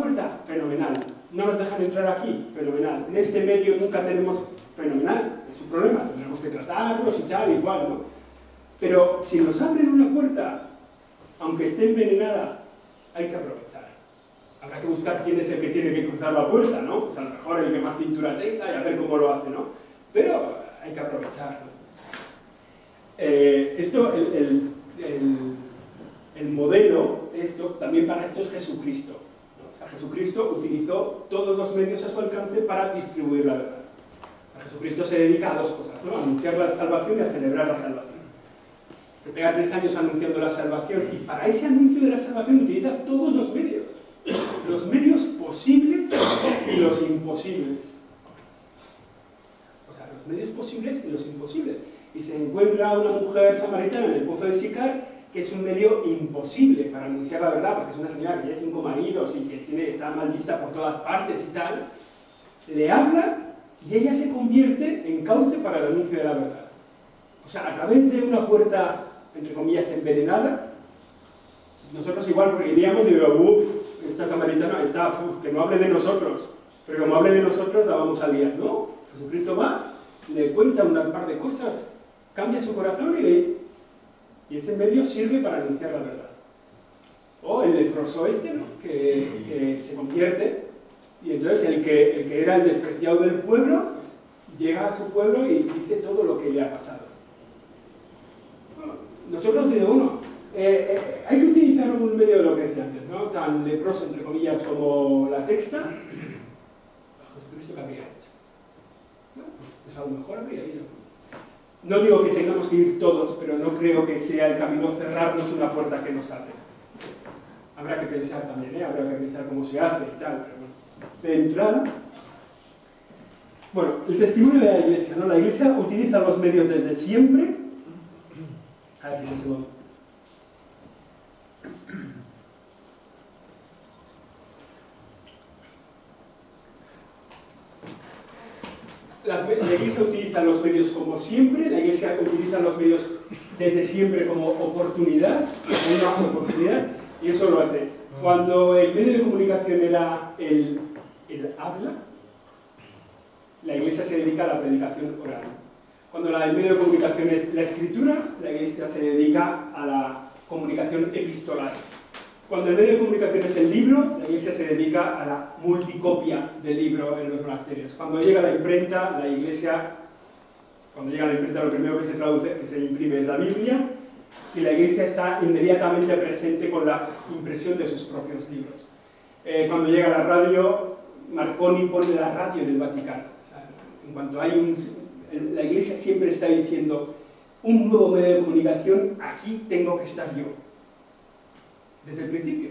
puerta, fenomenal. No nos dejan entrar aquí, fenomenal. En este medio nunca tenemos, fenomenal, es un problema, tendremos que tratarlos y tal, igual, ¿no? Pero si nos abren una puerta, aunque esté envenenada, hay que aprovechar. Habrá que buscar quién es el que tiene que cruzar la puerta, ¿no? Pues a lo mejor el que más cintura tenga y a ver cómo lo hace, ¿no? Pero hay que aprovechar, ¿no? El modelo de esto, también para esto es Jesucristo, ¿no? O sea, Jesucristo utilizó todos los medios a su alcance para distribuir la verdad. Jesucristo se dedica a dos cosas, ¿no? A anunciar la salvación y a celebrar la salvación. Se pega 3 años anunciando la salvación y para ese anuncio de la salvación utiliza todos los medios posibles y los imposibles. O sea, los medios posibles y los imposibles. Y se encuentra una mujer samaritana en el pozo de Sicar, que es un medio imposible para anunciar la verdad, porque es una señora que tiene 5 maridos y que está mal vista por todas partes y tal. Le habla y ella se convierte en cauce para el anuncio de la verdad. O sea, a través de una puerta, entre comillas, envenenada, nosotros igual porque iríamos y diríamos, uff, esta samaritana está, que no hable de nosotros, pero como hable de nosotros la vamos a liar, ¿no? Jesucristo va, le cuenta un par de cosas, cambia su corazón y ese medio sirve para anunciar la verdad. O el leproso este, ¿no? que se convierte, y entonces el que era el despreciado del pueblo, pues, llega a su pueblo y dice todo lo que le ha pasado. Bueno, nosotros digo, bueno, hay que utilizar un medio de lo que decía antes, ¿no? Tan leproso, entre comillas, como la Sexta. Jesucristo, ¿qué habría hecho? No, pues a lo mejor habría ido. No digo que tengamos que ir todos, pero no creo que sea el camino cerrarnos una puerta que nos abre. Habrá que pensar también, ¿eh? Habrá que pensar cómo se hace y tal, pero bueno. De entrada, bueno, el testimonio de la Iglesia, ¿no? La Iglesia utiliza los medios desde siempre. A ver si consigo. La Iglesia utiliza los medios como siempre, la Iglesia utiliza los medios desde siempre como oportunidad, y eso lo hace. Cuando el medio de comunicación era el habla, la Iglesia se dedica a la predicación oral. Cuando el medio de comunicación es la escritura, la Iglesia se dedica a la comunicación epistolar. Cuando el medio de comunicación es el libro, la Iglesia se dedica a la multicopia del libro en los monasterios. Cuando llega la imprenta, la Iglesia, lo primero que se traduce, que se imprime es la Biblia, y la Iglesia está inmediatamente presente con la impresión de sus propios libros. Cuando llega la radio, Marconi pone la radio en el Vaticano. O sea, en cuanto hay la Iglesia siempre está diciendo, un nuevo medio de comunicación, aquí tengo que estar yo. Desde el principio.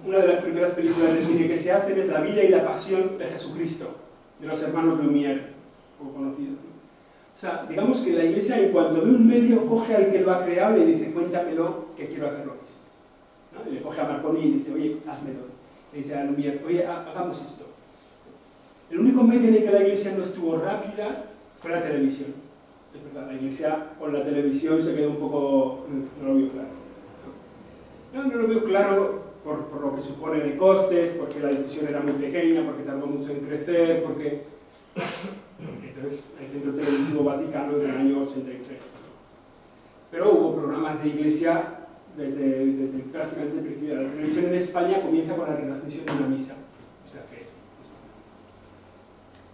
Una de las primeras películas de cine que se hacen es La vida y la pasión de Jesucristo, de los hermanos Lumière, poco conocidos. O sea, digamos que la Iglesia, en cuanto ve un medio, coge al que lo ha creado y le dice, cuéntamelo, que quiero hacer lo mismo. ¿No? Y le coge a Marconi y dice, oye, házmelo. Le dice a Lumière, oye, hagamos esto. El único medio en el que la Iglesia no estuvo rápida fue la televisión. Es verdad, la Iglesia con la televisión se quedó un poco... no lo vio claro. No lo veo claro por lo que supone de costes, porque la difusión era muy pequeña, porque tardó mucho en crecer, porque... Entonces, el Centro Televisivo Vaticano desde el año 83. Pero hubo programas de Iglesia desde prácticamente el principio. La televisión en España comienza con la retransmisión de una misa.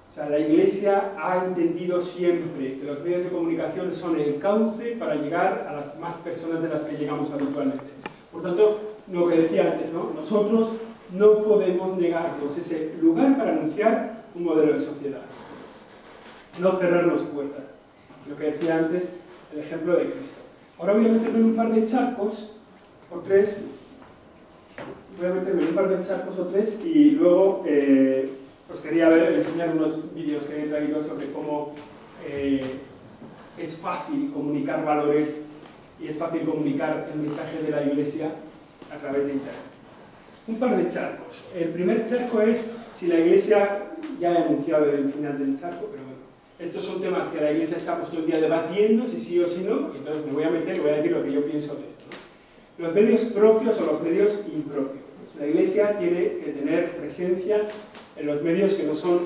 O sea, la Iglesia ha entendido siempre que los medios de comunicación son el cauce para llegar a las más personas de las que llegamos habitualmente. Por tanto, lo que decía antes, ¿no? Nosotros no podemos negarnos ese lugar para anunciar un modelo de sociedad. No cerrarnos puertas. Lo que decía antes, el ejemplo de Cristo. Ahora voy a meterme en un par de charcos o tres. Y luego os quería enseñar unos vídeos que he traído sobre cómo es fácil comunicar valores y es fácil comunicar el mensaje de la Iglesia a través de Internet. Un par de charcos. El primer charco es si la Iglesia, ya he anunciado el final del charco, pero bueno, estos son temas que la Iglesia está todo el día debatiendo, si sí o si no, y entonces me voy a meter y voy a decir lo que yo pienso de esto, ¿no? Los medios propios o los medios impropios. La Iglesia tiene que tener presencia en los medios que no son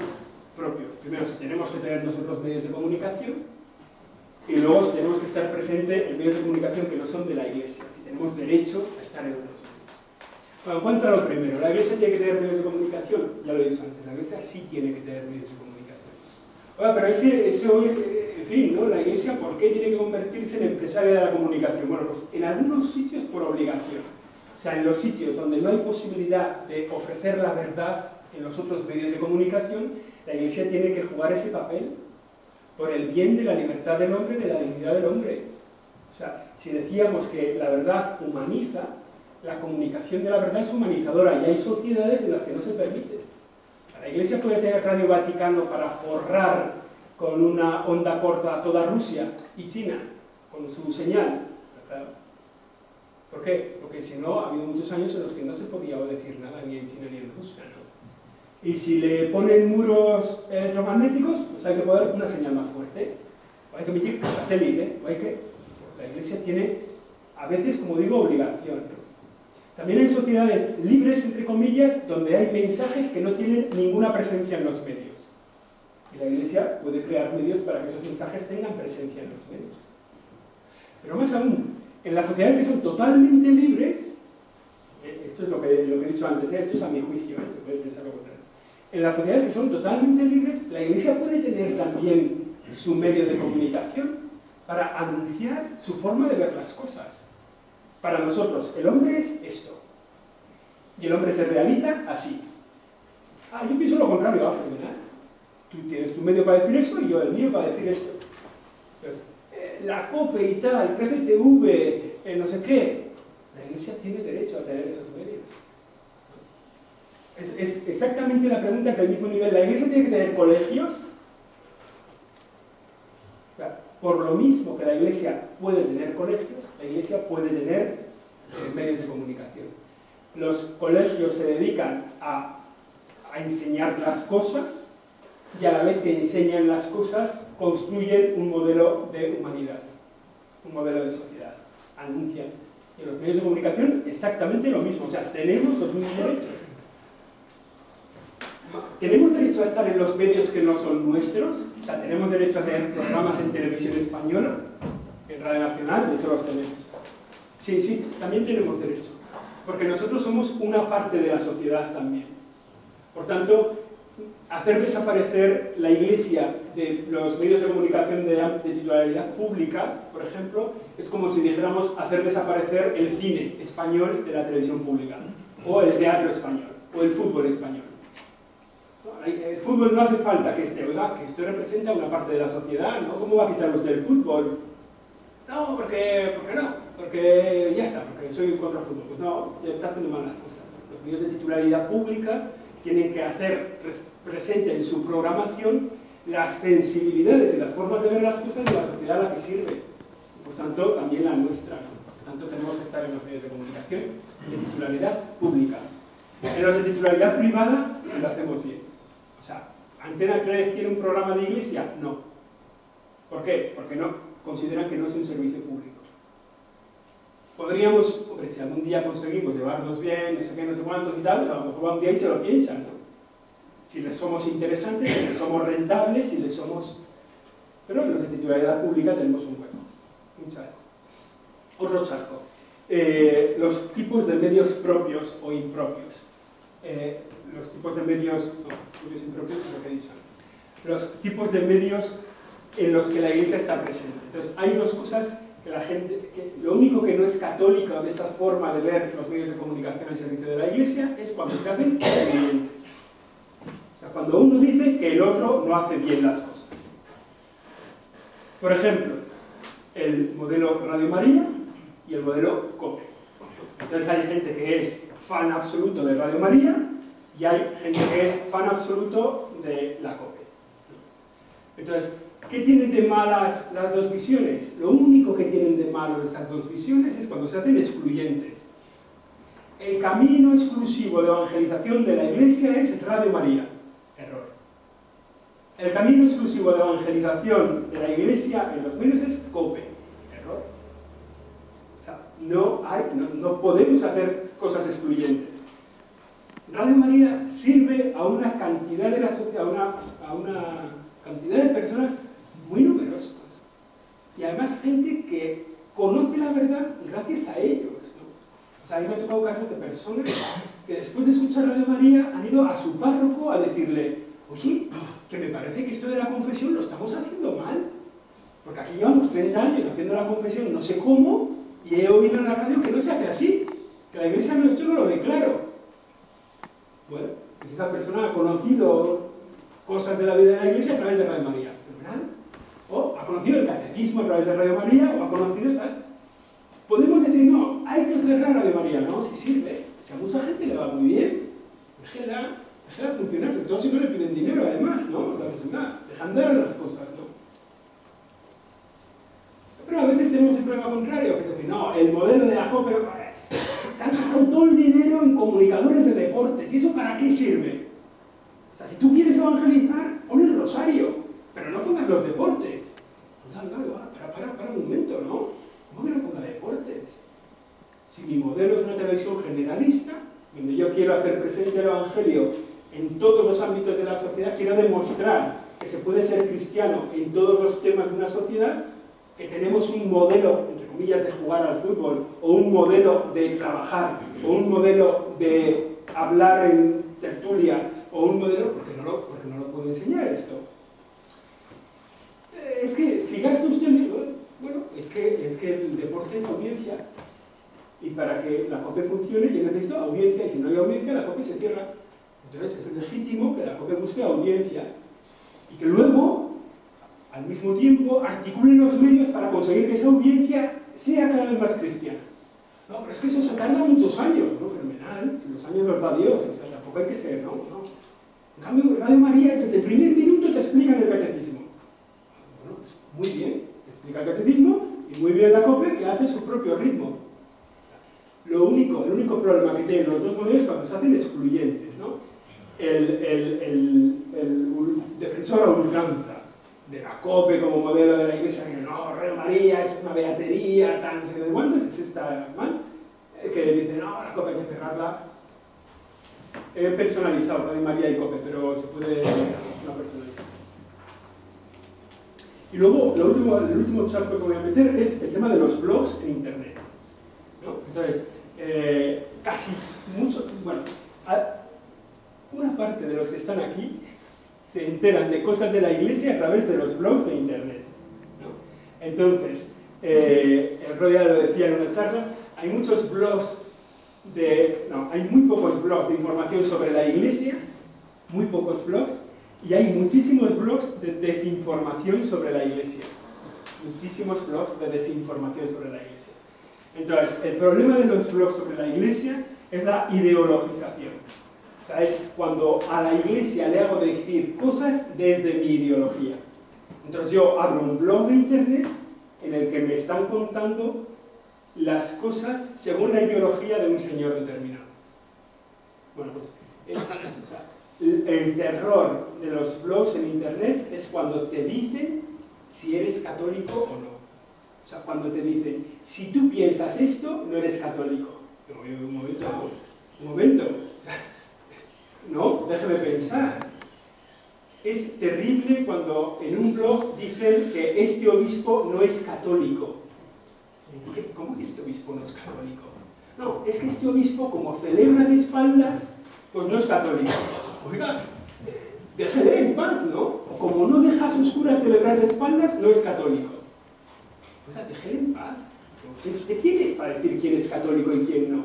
propios. Primero, si tenemos que tener nosotros medios de comunicación, y luego si tenemos que estar presente en medios de comunicación que no son de la Iglesia, si tenemos derecho a estar en otros medios. Bueno, en cuanto a lo primero, ¿la Iglesia tiene que tener medios de comunicación? Ya lo he dicho antes, la Iglesia sí tiene que tener medios de comunicación. Bueno, pero ese hoy, en fin, ¿no? La Iglesia, ¿por qué tiene que convertirse en empresaria de la comunicación? Bueno, pues en algunos sitios por obligación. O sea, en los sitios donde no hay posibilidad de ofrecer la verdad en los otros medios de comunicación, la Iglesia tiene que jugar ese papel por el bien de la libertad del hombre, de la dignidad del hombre. O sea, si decíamos que la verdad humaniza, la comunicación de la verdad es humanizadora y hay sociedades en las que no se permite. La Iglesia puede tener Radio Vaticano para forrar con una onda corta a toda Rusia y China, con su señal. ¿Por qué? Porque si no, ha habido muchos años en los que no se podía decir nada ni en China ni en Rusia, ¿no? Y si le ponen muros electromagnéticos, pues hay que poner una señal más fuerte, o hay que emitir satélite, o hay que... La Iglesia tiene, a veces, como digo, obligación. También hay sociedades libres, entre comillas, donde hay mensajes que no tienen ninguna presencia en los medios. Y la Iglesia puede crear medios para que esos mensajes tengan presencia en los medios. Pero más aún, en las sociedades que son totalmente libres, esto es lo que he dicho antes, esto es a mi juicio, se puede pensar lo contrario. En las sociedades que son totalmente libres, la Iglesia puede tener también su medio de comunicación para anunciar su forma de ver las cosas. Para nosotros, el hombre es esto. Y el hombre se realiza así. Ah, yo pienso lo contrario, fenomenal. Tú tienes tu medio para decir eso y yo el mío para decir esto. Entonces, la COPE y tal, PCTV, no sé qué. La Iglesia tiene derecho a tener esos medios. Es exactamente la pregunta del mismo nivel. ¿La Iglesia tiene que tener colegios? O sea, por lo mismo que la Iglesia puede tener colegios, la Iglesia puede tener medios de comunicación. Los colegios se dedican a enseñar las cosas y a la vez que enseñan las cosas construyen un modelo de humanidad, un modelo de sociedad, anuncian. Y en los medios de comunicación exactamente lo mismo, o sea, tenemos los mismos derechos. ¿Tenemos derecho a estar en los medios que no son nuestros? O sea, ¿tenemos derecho a tener programas en televisión española? En Radio Nacional, de hecho los tenemos. Sí, sí, también tenemos derecho. Porque nosotros somos una parte de la sociedad también. Por tanto, hacer desaparecer la Iglesia de los medios de comunicación de titularidad pública, por ejemplo, es como si dijéramos hacer desaparecer el cine español de la televisión pública, o el teatro español, o el fútbol español. El fútbol no hace falta que esté, oiga, que esto representa una parte de la sociedad, ¿no? ¿Cómo va a quitar usted el fútbol? No, porque no, porque ya está, porque soy contra el fútbol. Pues no, está haciendo mal las cosas. Los medios de titularidad pública tienen que hacer presente en su programación las sensibilidades y las formas de ver las cosas de la sociedad a la que sirve. Y por tanto, también la nuestra, ¿no? Por tanto, tenemos que estar en los medios de comunicación de titularidad pública. En los de titularidad privada, si lo hacemos bien. O sea, ¿Antena 3 tiene un programa de iglesia? No. ¿Por qué? Porque no consideran que no es un servicio público. Podríamos, hombre, si algún día conseguimos llevarnos bien, no sé qué, no sé cuántos y tal, a lo mejor un día ahí se lo piensan, ¿no? Si les somos interesantes, si les somos rentables, si les somos... Pero en los de titularidad pública tenemos un hueco, un charco. Otro charco. Los tipos de medios propios o impropios. Los tipos de medios, no, propios e impropios es lo que he dicho. Los tipos de medios en los que la Iglesia está presente. Entonces, hay dos cosas que la gente, que lo único que no es católico de esa forma de ver los medios de comunicación al servicio de la Iglesia es cuando se hacen excluyentes. O sea, cuando uno dice que el otro no hace bien las cosas. Por ejemplo, el modelo Radio María y el modelo COPE. Entonces hay gente que es fan absoluto de Radio María y hay gente que es fan absoluto de la COPE. Entonces, ¿qué tienen de malas las dos visiones? Lo único que tienen de malo estas dos visiones es cuando se hacen excluyentes. El camino exclusivo de evangelización de la Iglesia es Radio María. Error. El camino exclusivo de evangelización de la Iglesia en los medios es COPE. Error. O sea, no podemos hacer cosas excluyentes. Radio María sirve a una cantidad de la sociedad, a una cantidad de personas muy numerosas. Y además gente que conoce la verdad gracias a ellos, ¿no? O sea, a mí me ha tocado casos de personas que después de escuchar Radio María han ido a su párroco a decirle: oye, que me parece que esto de la confesión lo estamos haciendo mal. Porque aquí llevamos 30 años haciendo la confesión no sé cómo, y he oído en la radio que no se hace así, que la Iglesia nuestra no lo ve claro. Bueno, pues esa persona ha conocido cosas de la vida de la Iglesia a través de Radio María, ¿verdad? O ha conocido el catecismo a través de Radio María, o ha conocido tal. Podemos decir, no, hay que cerrar Radio María, no, si sirve. Si a mucha gente le va muy bien, déjela funcionar, sobre todo si no le piden dinero además, ¿no? O sea, pues nada, dejan de dar las cosas, ¿no? Pero a veces tenemos el problema contrario, que dicen, no, el modelo de la COPE, te han gastado todo el dinero en comunicadores de deportes, ¿y eso para qué sirve? O sea, si tú quieres evangelizar, pon el rosario, pero no pongas los deportes. Para un momento, ¿no? ¿Cómo que no ponga deportes? Si mi modelo es una televisión generalista, donde yo quiero hacer presente el Evangelio en todos los ámbitos de la sociedad, quiero demostrar que se puede ser cristiano en todos los temas de una sociedad, que tenemos un modelo, entre comillas, de jugar al fútbol, o un modelo de trabajar, o un modelo de hablar en tertulia, o un modelo, porque no lo puedo enseñar esto. Es que si gasta usted el dinero, bueno, es que el deporte es audiencia, y para que la COPE funcione yo necesito audiencia, y si no hay audiencia la COPE se cierra. Entonces es legítimo que la COPE busque audiencia, y que luego, al mismo tiempo, articulen los medios para conseguir que esa audiencia sea cada vez más cristiana. No, pero es que eso se tarda muchos años, ¿no? Fenomenal, si los años los da Dios, o sea, tampoco hay que ser, ¿no? En cambio, Radio María, desde el primer minuto te explican el catecismo. Bueno, pues muy bien, te explica el catecismo, y muy bien la COPE, que hace su propio ritmo. El único problema que tienen los dos modelos es cuando se hacen excluyentes, ¿no? El defensor a ultranza de la COPE como modelo de la Iglesia, que no, Radio María es una beatería, tal, no sé de cuántos, es esta mal, que dice, no, la COPE hay que cerrarla. He personalizado Radio María y COPE, pero se puede no personalizar. Y luego, el último charco que voy a meter es el tema de los blogs en Internet, ¿no? Entonces, casi mucho, bueno, una parte de los que están aquí se enteran de cosas de la Iglesia a través de los blogs de Internet, ¿no? Entonces, el otro día lo decía en una charla, hay muchos blogs hay muy pocos blogs de información sobre la Iglesia, muy pocos blogs, y hay muchísimos blogs de desinformación sobre la Iglesia. Muchísimos blogs de desinformación sobre la Iglesia. Entonces, el problema de los blogs sobre la Iglesia es la ideologización. O sea, es cuando a la Iglesia le hago decir cosas desde mi ideología. Entonces yo abro un blog de Internet en el que me están contando las cosas según la ideología de un señor determinado. Bueno, pues el terror de los blogs en Internet es cuando te dicen si eres católico o no. O sea, cuando te dicen, si tú piensas esto, no eres católico. Un momento. O sea, no, déjeme pensar. Es terrible cuando en un blog dicen que este obispo no es católico. ¿Cómo que este obispo no es católico? No, es que este obispo, como celebra de espaldas, pues no es católico. Oiga, déjele en paz, ¿no? O como no deja a sus curas celebrar de espaldas, no es católico. Oiga, déjele en paz. ¿Usted quién es para decir quién es católico y quién no?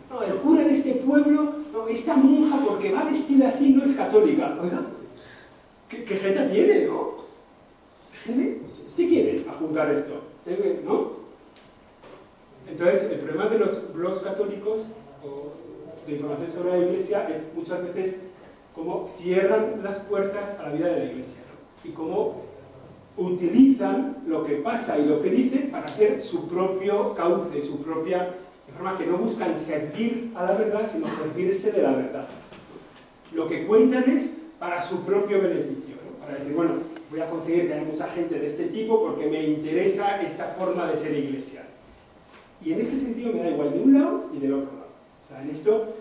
No, el cura de este pueblo, no, esta monja porque va vestida así no es católica. Oiga, ¿qué jeta tiene, no? Déjele, ¿usted quién es para juzgar esto? ¿No? Entonces, el problema de los blogs católicos o de información sobre la Iglesia es muchas veces cómo cierran las puertas a la vida de la Iglesia, ¿no? Y cómo utilizan lo que pasa y lo que dicen para hacer su propio cauce, su propia... de forma que no buscan servir a la verdad, sino servirse de la verdad. Lo que cuentan es para su propio beneficio, ¿no? Para decir, bueno, voy a conseguir que haya mucha gente de este tipo porque me interesa esta forma de ser iglesia. Y en ese sentido me da igual de un lado y del otro lado. O sea, en esto